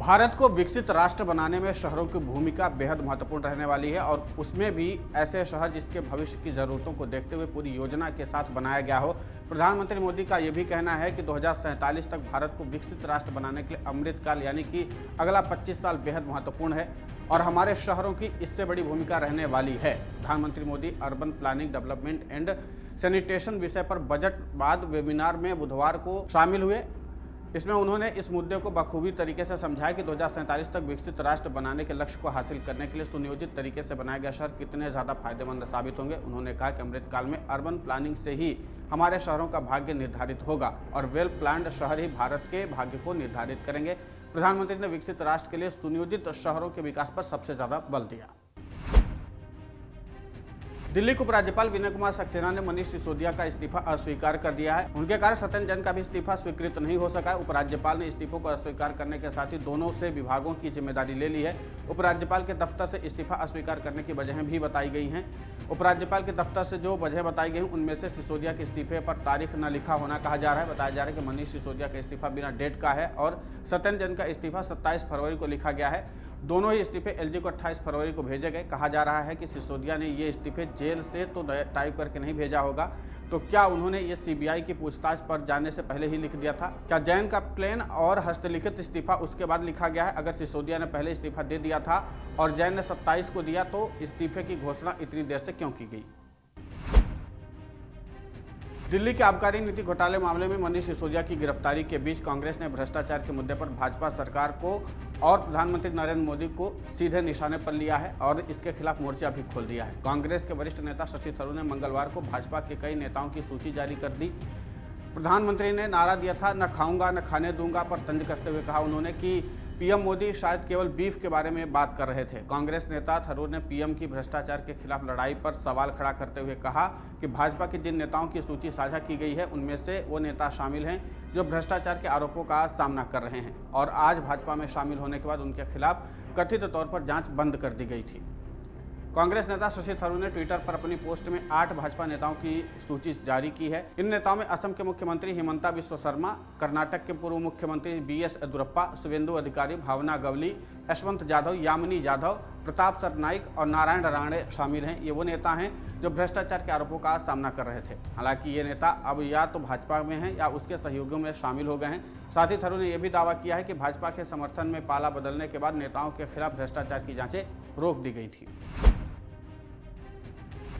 भारत को विकसित राष्ट्र बनाने में शहरों की भूमिका बेहद महत्वपूर्ण रहने वाली है और उसमें भी ऐसे शहर जिसके भविष्य की ज़रूरतों को देखते हुए पूरी योजना के साथ बनाया गया हो। प्रधानमंत्री मोदी का यह भी कहना है कि 2047 तक भारत को विकसित राष्ट्र बनाने के लिए अमृतकाल यानी कि अगला 25 साल बेहद महत्वपूर्ण है और हमारे शहरों की इससे बड़ी भूमिका रहने वाली है। प्रधानमंत्री Modi urban planning development and sanitation विषय पर बजट बाद वेबिनार में बुधवार को शामिल हुए। इसमें उन्होंने इस मुद्दे को बखूबी तरीके से समझाया कि 2047 तक विकसित राष्ट्र बनाने के लक्ष्य को हासिल करने के लिए सुनियोजित तरीके से बनाए गए शहर कितने ज़्यादा फायदेमंद साबित होंगे। उन्होंने कहा कि अमृतकाल में अर्बन प्लानिंग से ही हमारे शहरों का भाग्य निर्धारित होगा और वेल प्लान्ड शहर ही भारत के भाग्य को निर्धारित करेंगे। प्रधानमंत्री ने विकसित राष्ट्र के लिए सुनियोजित शहरों के विकास पर सबसे ज़्यादा बल दिया। दिल्ली के उपराज्यपाल विनय कुमार सक्सेना ने मनीष सिसोदिया का इस्तीफा अस्वीकार कर दिया है। उनके कारण सत्येंद्र जैन का भी इस्तीफा स्वीकृत नहीं हो सका। उपराज्यपाल ने इस्तीफों को अस्वीकार करने के साथ ही दोनों से विभागों की जिम्मेदारी ले ली है। उपराज्यपाल के दफ्तर से इस्तीफा अस्वीकार करने की वजहें भी बताई गई हैं। उपराज्यपाल के दफ्तर से जो वजह बताई गई उनमें से सिसोदिया के इस्तीफे पर तारीख न लिखा होना कहा जा रहा है। बताया जा रहा है कि मनीष सिसोदिया का इस्तीफा बिना डेट का है और सत्येंद्र जैन का इस्तीफा 27 फरवरी को लिखा गया है। दोनों ही इस्तीफे एलजी को 28 फरवरी को भेजे गए। कहा जा रहा है कि सिसोदिया ने ये इस्तीफे जेल से तो टाइप करके नहीं भेजा होगा, तो क्या उन्होंने ये सीबीआई की पूछताछ पर जाने से पहले ही लिख दिया था? क्या जैन का प्लेन और हस्तलिखित इस्तीफा उसके बाद लिखा गया है? अगर सिसोदिया ने पहले इस्तीफा दे दिया था और जैन ने 27 को दिया तो इस्तीफे की घोषणा इतनी देर से क्यों की गई? दिल्ली के आबकारी नीति घोटाले मामले में मनीष सिसोदिया की गिरफ्तारी के बीच कांग्रेस ने भ्रष्टाचार के मुद्दे पर भाजपा सरकार को और प्रधानमंत्री नरेंद्र मोदी को सीधे निशाने पर लिया है और इसके खिलाफ मोर्चा भी खोल दिया है। कांग्रेस के वरिष्ठ नेता शशि थरूर ने मंगलवार को भाजपा के कई नेताओं की सूची जारी कर दी। प्रधानमंत्री ने नारा दिया था, न खाऊंगा न खाने दूंगा, पर तंज कसते हुए कहा उन्होंने कि पीएम मोदी शायद केवल बीफ के बारे में बात कर रहे थे। कांग्रेस नेता थरूर ने पीएम की भ्रष्टाचार के खिलाफ लड़ाई पर सवाल खड़ा करते हुए कहा कि भाजपा की जिन नेताओं की सूची साझा की गई है उनमें से वो नेता शामिल हैं जो भ्रष्टाचार के आरोपों का सामना कर रहे हैं और आज भाजपा में शामिल होने के बाद उनके खिलाफ कथित तौर पर जांच बंद कर दी गई थी। कांग्रेस नेता शशि थरूर ने ट्विटर पर अपनी पोस्ट में 8 भाजपा नेताओं की सूची जारी की है। इन नेताओं में असम के मुख्यमंत्री हिमंता बिस्वा शर्मा, कर्नाटक के पूर्व मुख्यमंत्री बीएस येदियुरप्पा, शुवेंदु अधिकारी, भावना गवली, यशवंत जाधव, यामिनी जाधव, प्रताप सरनाइक और नारायण राणे शामिल हैं। ये वो नेता हैं जो भ्रष्टाचार के आरोपों का सामना कर रहे थे। हालांकि ये नेता अब या तो भाजपा में हैं या उसके सहयोगियों में शामिल हो गए हैं। साथ ही थरूर ने यह भी दावा किया है कि भाजपा के समर्थन में पाला बदलने के बाद नेताओं के खिलाफ भ्रष्टाचार की जांचें रोक दी गई थी।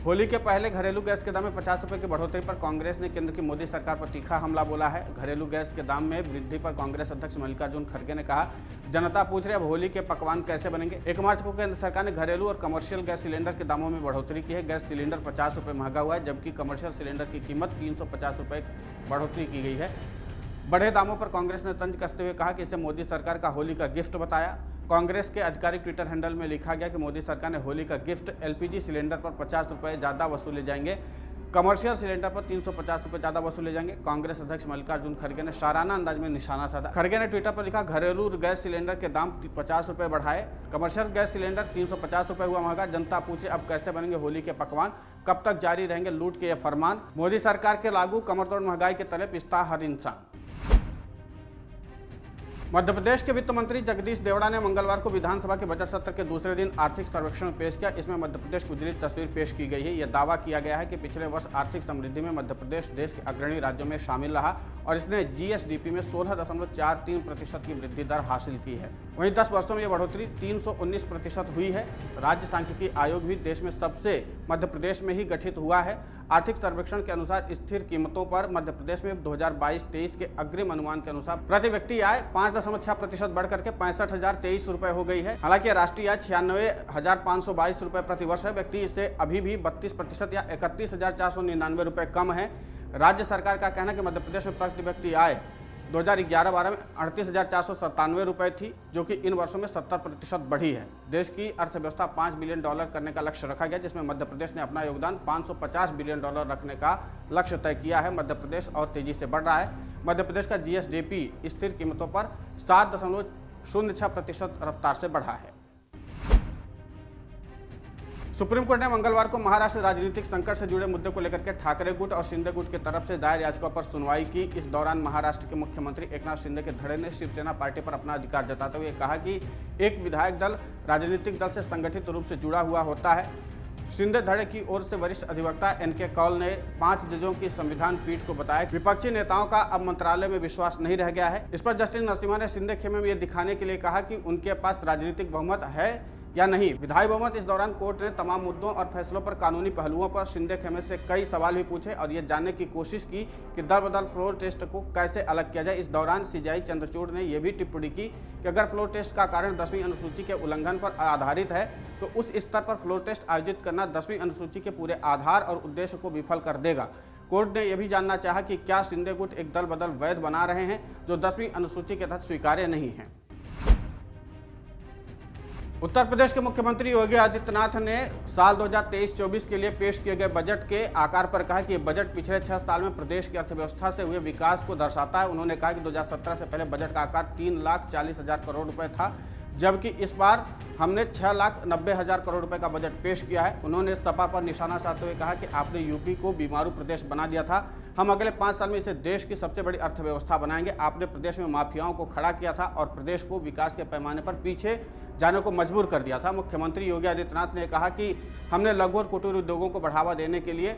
होली के पहले घरेलू गैस के दाम में 50 रुपये की बढ़ोतरी पर कांग्रेस ने केंद्र की मोदी सरकार पर तीखा हमला बोला है। घरेलू गैस के दाम में वृद्धि पर कांग्रेस अध्यक्ष मल्लिकार्जुन खड़गे ने कहा, जनता पूछ रही है अब होली के पकवान कैसे बनेंगे। 1 मार्च को केंद्र सरकार ने घरेलू और कमर्शियल गैस सिलेंडर के दामों में बढ़ोतरी की है। गैस सिलेंडर 50 रुपये महंगा हुआ है जबकि कमर्शियल सिलेंडर की कीमत 350 रुपये बढ़ोतरी की गई है। बढ़े दामों पर कांग्रेस ने तंज कसते हुए कहा कि इसे मोदी सरकार का होली का गिफ्ट बताया। कांग्रेस के आधिकारिक ट्विटर हैंडल में लिखा गया कि मोदी सरकार ने होली का गिफ्ट एलपीजी सिलेंडर पर 50 रुपये ज़्यादा वसूले जाएंगे, कमर्शियल सिलेंडर पर 350 रुपये ज़्यादा वसूले जाएंगे। कांग्रेस अध्यक्ष मल्लिकार्जुन खड़गे ने शाराना अंदाज में निशाना साधा। खड़गे ने ट्विटर पर लिखा, घरेलू गैस सिलेंडर के दाम 50 रुपये बढ़ाए, कमर्शियल गैस सिलेंडर 350 रुपये हुआ महंगा। जनता पूछे अब कैसे बनेंगे होली के पकवान, कब तक जारी रहेंगे लूट के ये फरमान। मोदी सरकार के लागू कमरतोड़ महंगाई के तले पिसता हर इंसान। मध्य प्रदेश के वित्त मंत्री जगदीश देवड़ा ने मंगलवार को विधानसभा के बजट सत्र के दूसरे दिन आर्थिक सर्वेक्षण पेश किया। इसमें मध्य प्रदेश की उजली तस्वीर पेश की गई है। यह दावा किया गया है कि पिछले वर्ष आर्थिक समृद्धि में मध्य प्रदेश देश के अग्रणी राज्यों में शामिल रहा और इसने जीएसडीपी में 16.43% की वृद्धि दर हासिल की है। वहीं 10 वर्षों में यह बढ़ोतरी 319% हुई है। राज्य सांख्यिकी आयोग भी देश में सबसे मध्य प्रदेश में ही गठित हुआ है। आर्थिक सर्वेक्षण के अनुसार स्थिर कीमतों पर मध्य प्रदेश में 2022-23 के अग्रिम अनुमान के अनुसार प्रति व्यक्ति आय 5.6% बढ़कर के 65,023 रुपये हो गई है। हालांकि राष्ट्रीय आय 96,522 रुपये प्रति वर्ष है। व्यक्ति इससे अभी भी 32% या 31,499 रुपये कम है। राज्य सरकार का कहना है कि मध्य प्रदेश में प्रति व्यक्ति आय 2011-12 में 38,497 रुपये थी, जो कि इन वर्षों में 70% बढ़ी है। देश की अर्थव्यवस्था $5 बिलियन करने का लक्ष्य रखा गया, जिसमें मध्य प्रदेश ने अपना योगदान $550 बिलियन रखने का लक्ष्य तय किया है। मध्य प्रदेश और तेजी से बढ़ रहा है। मध्य प्रदेश का जीएसडीपी स्थिर कीमतों पर 7.06% रफ्तार से बढ़ा है। सुप्रीम कोर्ट ने मंगलवार को महाराष्ट्र राजनीतिक संकट से जुड़े मुद्दे को लेकर के ठाकरे गुट और शिंदे गुट की तरफ से दायर याचिका पर सुनवाई की। इस दौरान महाराष्ट्र के मुख्यमंत्री एकनाथ शिंदे के धड़े ने शिवसेना पार्टी पर अपना अधिकार जताते हुए कहा कि एक विधायक दल राजनीतिक दल से संगठित रूप से जुड़ा हुआ होता है। शिंदे धड़े की ओर से वरिष्ठ अधिवक्ता एनके कौल ने 5 जजों की संविधान पीठ को बताया विपक्षी नेताओं का अब मंत्रालय में विश्वास नहीं रह गया है। इस पर जस्टिस नरसिम्हा ने शिंदे खेमे में यह दिखाने के लिए कहा कि उनके पास राजनीतिक बहुमत है या नहीं, विधायी बहुमत। इस दौरान कोर्ट ने तमाम मुद्दों और फैसलों पर कानूनी पहलुओं पर शिंदे खेमे से कई सवाल भी पूछे और ये जानने की कोशिश की कि दल बदल फ्लोर टेस्ट को कैसे अलग किया जाए। इस दौरान सीजेआई चंद्रचूड़ ने यह भी टिप्पणी की कि अगर फ्लोर टेस्ट का कारण 10वीं अनुसूची के उल्लंघन पर आधारित है तो उस स्तर पर फ्लोर टेस्ट आयोजित करना 10वीं अनुसूची के पूरे आधार और उद्देश्य को विफल कर देगा। कोर्ट ने यह भी जानना चाहा कि क्या शिंदे गुट एक दल बदल वैध बना रहे हैं जो 10वीं अनुसूची के तहत स्वीकार्य नहीं है। उत्तर प्रदेश के मुख्यमंत्री योगी आदित्यनाथ ने साल 2023-24 के लिए पेश किए गए बजट के आकार पर कहा कि ये बजट पिछले 6 साल में प्रदेश की अर्थव्यवस्था से हुए विकास को दर्शाता है। उन्होंने कहा कि 2017 से पहले बजट का आकार 3,40,000 करोड़ रुपए था, जबकि इस बार हमने 6,90,000 करोड़ रुपए का बजट पेश किया है। उन्होंने सपा पर निशाना साधते हुए कहा कि आपने यूपी को बीमारू प्रदेश बना दिया था, हम अगले 5 साल में इसे देश की सबसे बड़ी अर्थव्यवस्था बनाएंगे। आपने प्रदेश में माफियाओं को खड़ा किया था और प्रदेश को विकास के पैमाने पर पीछे जाने को मजबूर कर दिया था। मुख्यमंत्री योगी आदित्यनाथ ने कहा कि हमने लघु और कुटीर उद्योगों को बढ़ावा देने के लिए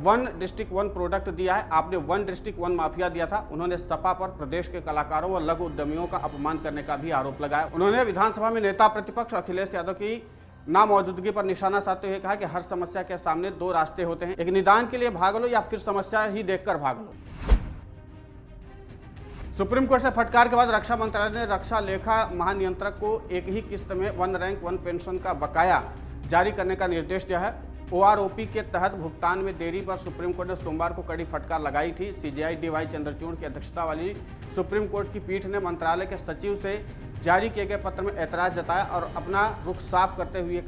1 डिस्ट्रिक्ट 1 प्रोडक्ट दिया है, आपने 1 डिस्ट्रिक्ट 1 माफिया दिया था। उन्होंने सपा पर प्रदेश के कलाकारों व लघु उद्यमियों का अपमान करने का भी आरोप लगाया। उन्होंने विधानसभा में नेता प्रतिपक्ष अखिलेश यादव की नामौजूदगी पर निशाना साधते हुए कहा कि हर समस्या के सामने 2 रास्ते होते हैं, एक निदान के लिए भाग लो या फिर समस्या ही देखकर भाग लो। सुप्रीम कोर्ट से फटकार के बाद रक्षा मंत्रालय ने रक्षा लेखा महानियंत्रक को एक ही किस्त में 1 रैंक 1 पेंशन का बकाया जारी करने का निर्देश दिया है। ओआरओपी के तहत भुगतान में देरी पर सुप्रीम कोर्ट ने सोमवार को कड़ी फटकार लगाई थी। सीजेआई डीवाई चंद्रचूड़ की अध्यक्षता वाली सुप्रीम कोर्ट की पीठ ने मंत्रालय के सचिव से जारी किए गए पत्र में ऐतराज जताया और अपना रुख साफ करते हुए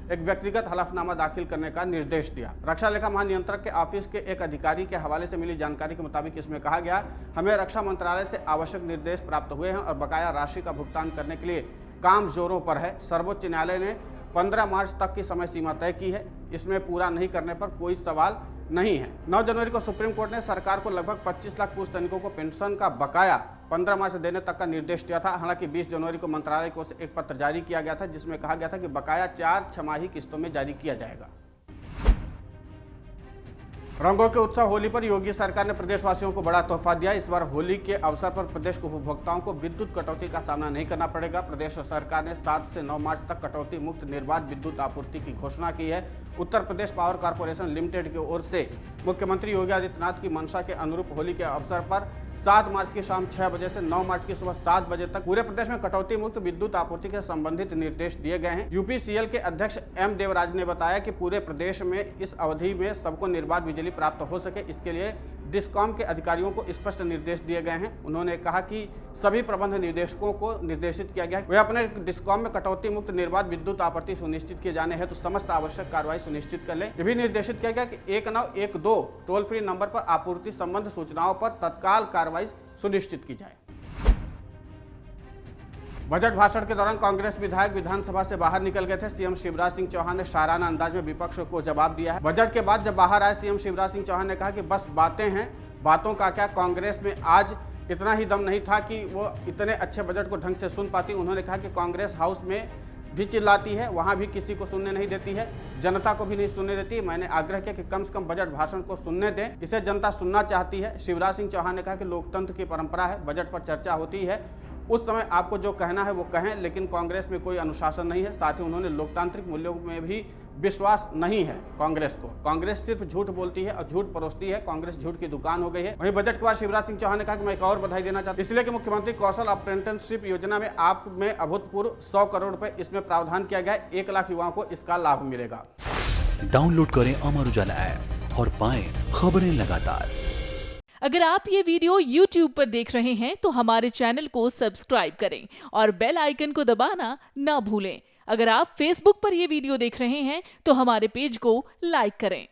एक व्यक्तिगत हलफनामा दाखिल करने का निर्देश दिया। रक्षा लेखा महानियंत्रक के ऑफिस के एक अधिकारी के हवाले से मिली जानकारी के मुताबिक इसमें कहा गया, हमें रक्षा मंत्रालय से आवश्यक निर्देश प्राप्त हुए हैं और बकाया राशि का भुगतान करने के लिए काम जोरों पर है। सर्वोच्च न्यायालय ने 15 मार्च तक की समय सीमा तय की है, इसमें पूरा नहीं करने पर कोई सवाल नहीं है। 9 जनवरी को सुप्रीम कोर्ट ने सरकार को लगभग 25 लाख पूर्व सैनिकों को पेंशन का बकाया 15 मार्च से देने तक का निर्देश दिया था। हालांकि 20 जनवरी को मंत्रालय को एक पत्र जारी किया गया था जिसमें कहा गया था कि बकाया 4 छमाही किस्तों में जारी किया जाएगा। रंगों के उत्सव होली पर योगी सरकार ने प्रदेशवासियों को बड़ा तोहफा दिया। इस बार होली के अवसर पर प्रदेश के उपभोक्ताओं को विद्युत कटौती का सामना नहीं करना पड़ेगा। प्रदेश सरकार ने 7 से 9 मार्च तक कटौती मुक्त निर्बाध विद्युत आपूर्ति की घोषणा की है। Uttar Pradesh power corporation limited की ओर से मुख्यमंत्री योगी आदित्यनाथ की मंशा के अनुरूप होली के अवसर पर 7 मार्च की शाम 6 बजे से 9 मार्च की सुबह 7 बजे तक पूरे प्रदेश में कटौती मुक्त विद्युत आपूर्ति के संबंधित निर्देश दिए गए हैं। यूपीसीएल के अध्यक्ष एम देवराज ने बताया कि पूरे प्रदेश में इस अवधि में सबको निर्बाध बिजली प्राप्त हो सके, इसके लिए डिस्कॉम के अधिकारियों को स्पष्ट निर्देश दिए गए हैं। उन्होंने कहा कि सभी प्रबंध निदेशकों को निर्देशित किया गया है वे अपने डिस्कॉम में कटौती मुक्त निर्बाध विद्युत आपूर्ति सुनिश्चित किए जाने हेतु समस्त आवश्यक कार्रवाई सुनिश्चित कर लें। यह भी निर्देशित किया गया कि 1912 टोल फ्री नंबर पर आपूर्ति संबंध सूचनाओं पर तत्काल कार्रवाई सुनिश्चित की जाए। बजट भाषण के दौरान कांग्रेस विधायक विधानसभा से बाहर निकल गए थे। सीएम शिवराज सिंह चौहान ने शाराना अंदाज में विपक्ष को जवाब दिया है। बजट के बाद जब बाहर आए सीएम शिवराज सिंह चौहान ने कहा कि बस बातें हैं, बातों का क्या, कांग्रेस में आज इतना ही दम नहीं था कि वो इतने अच्छे बजट को ढंग से सुन पाती। उन्होंने कहा कि कांग्रेस हाउस में भी चिल्लाती है, वहाँ भी किसी को सुनने नहीं देती है, जनता को भी नहीं सुनने देती। मैंने आग्रह किया कि कम से कम बजट भाषण को सुनने दें, इसे जनता सुनना चाहती है। शिवराज सिंह चौहान ने कहा कि लोकतंत्र की परंपरा है, बजट पर चर्चा होती है, उस समय आपको जो कहना है वो कहें, लेकिन कांग्रेस में कोई अनुशासन नहीं है। साथ ही उन्होंने लोकतांत्रिक मूल्यों में भी विश्वास नहीं है कांग्रेस को। कांग्रेस सिर्फ झूठ बोलती है और झूठ परोसती है, कांग्रेस झूठ की दुकान हो गई है। वहीं बजट के बाद शिवराज सिंह चौहान ने कहा कि मैं एक और बधाई देना चाहता हूं, इसलिए कि मुख्यमंत्री कौशल अप्रेंटिसशिप योजना में आप में अभूतपूर्व 100 करोड़ रुपए इसमें प्रावधान किया गया है। 1 लाख युवाओं को इसका लाभ मिलेगा। डाउनलोड करें अमर उजाला ऐप और पाएं खबरें लगातार। अगर आप ये वीडियो YouTube पर देख रहे हैं तो हमारे चैनल को सब्सक्राइब करें और बेल आइकन को दबाना ना भूलें। अगर आप Facebook पर ये वीडियो देख रहे हैं तो हमारे पेज को लाइक करें।